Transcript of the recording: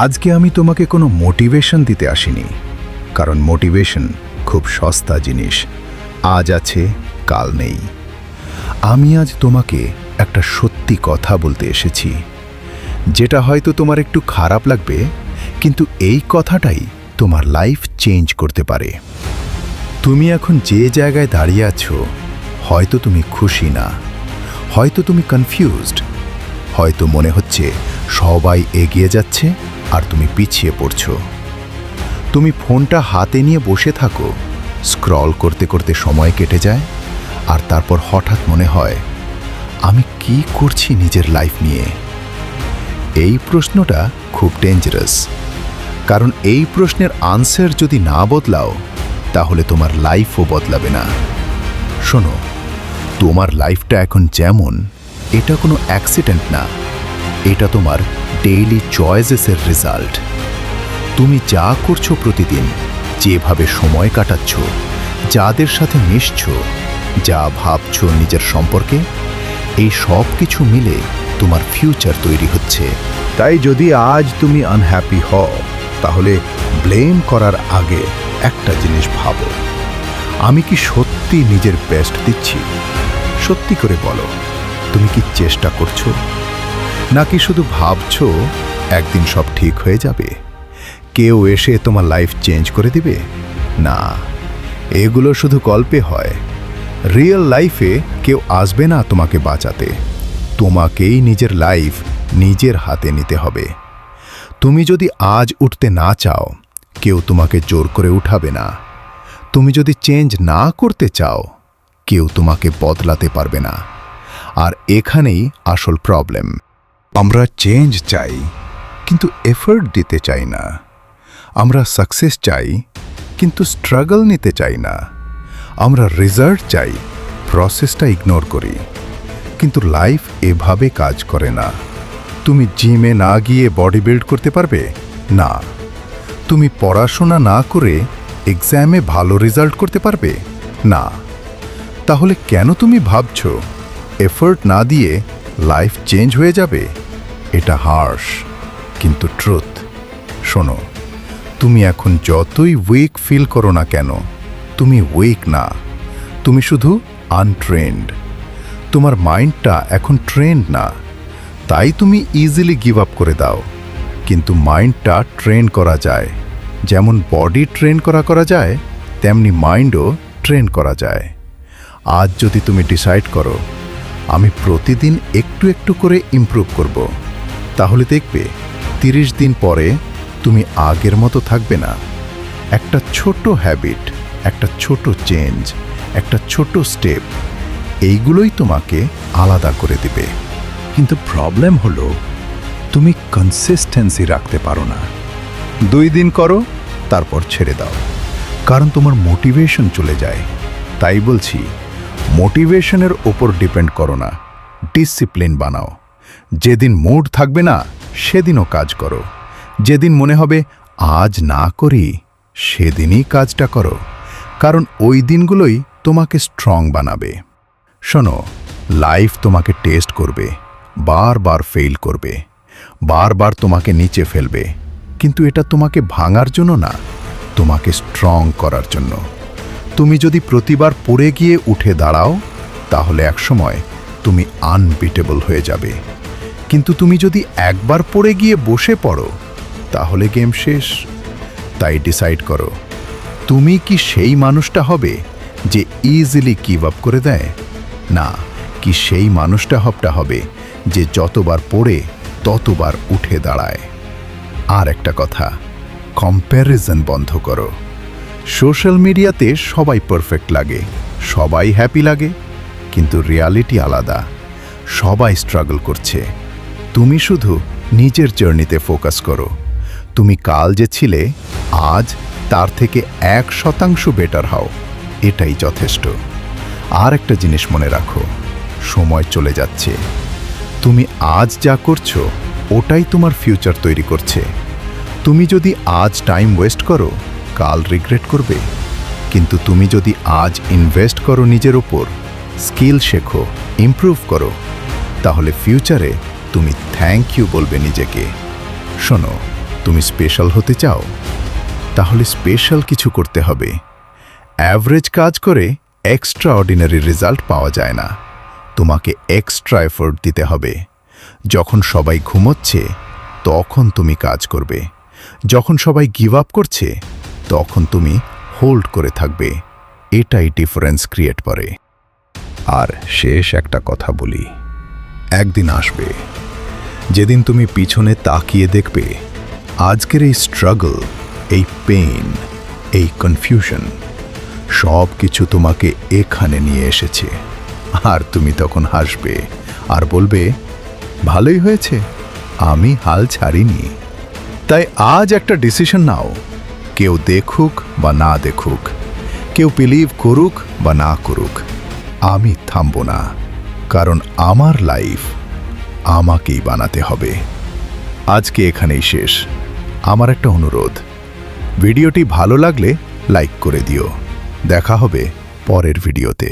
আজকে আমি তোমাকে কোনো মোটিভেশন দিতে আসিনি, কারণ মোটিভেশন খুব সস্তা জিনিস, আজ আছে কাল নেই। আমি আজ তোমাকে একটা সত্যি কথা বলতে এসেছি, যেটা হয়তো তোমার একটু খারাপ লাগবে, কিন্তু এই কথাটাই তোমার লাইফ চেঞ্জ করতে পারে। তুমি এখন যে জায়গায় দাঁড়িয়ে আছো, হয়তো তুমি খুশি না, হয়তো তুমি কনফিউজড, হয়তো মনে হচ্ছে সবাই এগিয়ে যাচ্ছে আর তুমি পিছিয়ে পড়ছো। তুমি ফোনটা হাতে নিয়ে বসে থাকো, স্ক্রল করতে করতে সময় কেটে যায়, আর তারপর হঠাৎ মনে হয়, আমি কি করছি নিজের লাইফ নিয়ে? এই প্রশ্নটা খুব ডেঞ্জারাস, কারণ এই প্রশ্নের আনসার যদি না বদলাও, তাহলে তোমার লাইফও বদলাবে না। শোনো, তোমার লাইফটা এখন যেমন, এটা কোনো অ্যাক্সিডেন্ট না, এটা তোমার ডেইলি চয়েসেসের রেজাল্ট। তুমি যা করছো প্রতিদিন, যেভাবে সময় কাটাচ্ছ, যাদের সাথে মিশছো, যা ভাবছো নিজের সম্পর্কে, এই সব কিছু মিলে তোমার ফিউচার তৈরি হচ্ছে। তাই যদি আজ তুমি আনহ্যাপি হও, তাহলে ব্লেম করার আগে একটা জিনিস ভাবো, আমি কি সত্যি নিজের বেস্ট দিচ্ছি? সত্যি করে বলো, তুমি কি চেষ্টা করছো, নাকি শুধু ভাবছো একদিন সব ঠিক হয়ে যাবে, কেউ এসে তোমার লাইফ চেঞ্জ করে দিবে? না, এগুলো শুধু গল্পে হয়। রিয়েল লাইফে কেউ আসবে না তোমাকে বাঁচাতে, তোমাকেই নিজের লাইফ নিজের হাতে নিতে হবে। তুমি যদি আজ উঠতে না চাও, কেউ তোমাকে জোর করে উঠাবে না। তুমি যদি চেঞ্জ না করতে চাও, কেউ তোমাকে বদলাতে পারবে না। আর এখানেই আসল প্রবলেম। আমরা চেঞ্জ চাই, কিন্তু এফর্ট দিতে চাই না। আমরা সাকসেস চাই, কিন্তু স্ট্রাগল নিতে চাই না। আমরা রেজাল্ট চাই, প্রসেসটা ইগনোর করি। কিন্তু লাইফ এভাবে কাজ করে না। তুমি জিমে না গিয়ে বডি বিল্ড করতে পারবে না। তুমি পড়াশোনা না করে এক্সামে ভালো রেজাল্ট করতে পারবে না। তাহলে কেন তুমি ভাবছো এফর্ট না দিয়ে লাইফ চেঞ্জ হয়ে যাবে? এটা হার্শ, কিন্তু ট্রুথ। শোনো, তুমি এখন যতই উইক ফিল করো না কেন, তুমি উইক না, তুমি শুধু আনট্রেন্ড। তোমার মাইন্ডটা এখন ট্রেন্ড না, তাই তুমি ইজিলি গিভ আপ করে দাও। কিন্তু মাইন্ডটা ট্রেন করা যায়, যেমন বডি ট্রেন করা যায়, তেমনি মাইন্ডও ট্রেন করা যায়। আজ যদি তুমি ডিসাইড করো, আমি প্রতিদিন একটু একটু করে ইমপ্রুভ করব, তাহলে দেখবে 30 দিন পরে তুমি আগের মতো থাকবে না। একটা ছোট হ্যাবিট, একটা ছোট চেঞ্জ, একটা ছোট স্টেপ, এইগুলোই তোমাকে আলাদা করে দিবে। কিন্তু প্রবলেম হলো, তুমি কনসিস্টেন্সি রাখতে পারো না। 2 দিন করো, তারপর ছেড়ে দাও, কারণ তোমার মোটিভেশন চলে যায়। তাই বলছি, মোটিভেশনের ওপর ডিপেন্ড করো না, ডিসিপ্লিন বানাও। যেদিন মুড থাকবে না, সেদিনও কাজ করো। যেদিন মনে হবে আজ না করি, সেদিনই কাজটা করো, কারণ ওই দিনগুলোই তোমাকে স্ট্রং বানাবে। শোনো, লাইফ তোমাকে টেস্ট করবে, বারবার ফেল করবে, বারবার তোমাকে নিচে ফেলবে, কিন্তু এটা তোমাকে ভাঙার জন্য না, তোমাকে স্ট্রং করার জন্য। তুমি যদি প্রতিবার পড়ে গিয়ে উঠে দাঁড়াও, তাহলে একসময় তুমি আনবিটেবল হয়ে যাবে। কিন্তু তুমি যদি একবার পড়ে গিয়ে বসে পড়ো, তাহলে গেম শেষ। তাই ডিসাইড করো, তুমি কি সেই মানুষটা হবে যে ইজিলি গিভ আপ করে দেয়, না কি সেই মানুষটা হবে যে যতবার পড়ে ততবার উঠে দাঁড়ায়। আর একটা কথা, কম্প্যারিজন বন্ধ করো। সোশ্যাল মিডিয়াতে সবাই পারফেক্ট লাগে, সবাই হ্যাপি লাগে, কিন্তু রিয়ালিটি আলাদা। সবাই স্ট্রাগল করছে, তুমি শুধু নিজের জার্নিতে ফোকাস করো। তুমি কাল যে ছিলে, আজ তার থেকে 1% বেটার হও, এটাই যথেষ্ট। আর একটা জিনিস মনে রাখো, সময় চলে যাচ্ছে। তুমি আজ যা করছো, ওটাই তোমার ফিউচার তৈরি করছে। তুমি যদি আজ টাইম ওয়েস্ট করো, কাল রিগ্রেট করবে। কিন্তু তুমি যদি আজ ইনভেস্ট করো নিজের ওপর, স্কিল শেখো, ইমপ্রুভ করো, তাহলে ফিউচারে তুমি থ্যাংক ইউ বলবে নিজেকে। শোনো, তুমি স্পেশাল হতে চাও? তাহলে স্পেশাল কিছু করতে হবে। অ্যাভারেজ কাজ করে এক্সট্রা অর্ডিনারি রেজাল্ট পাওয়া যায় না। তোমাকে এক্সট্রা এফোর্ট দিতে হবে। যখন সবাই ঘুমোচ্ছে তখন তুমি কাজ করবে। যখন সবাই গিভ আপ করছে তখন তুমি হোল্ড করে থাকবে। এটাই ডিফারেন্স ক্রিয়েট করে। আর শেষ একটা কথা বলি, একদিন আসবে যেদিন তুমি পিছনে তাকিয়ে দেখবে আজকের এই স্ট্রাগল, এই পেইন, এই কনফিউশন সব কিছু তোমাকে এখানে নিয়ে এসেছে। আর তুমি তখন হাসবে আর বলবে, ভালোই হয়েছে, আমি হাল ছাড়িনি। তাই আজ একটা ডিসিশন নাও। কেউ দেখুক বা না দেখুক, কেউ বিলিভ করুক বা না করুক, আমি থামব না। কারণ আমার লাইফ আমাকেই বানাতে হবে। আজকে এখানেই শেষ। আমার একটা অনুরোধ, ভিডিওটি ভালো লাগলে লাইক করে দিও। দেখা হবে পরের ভিডিওতে।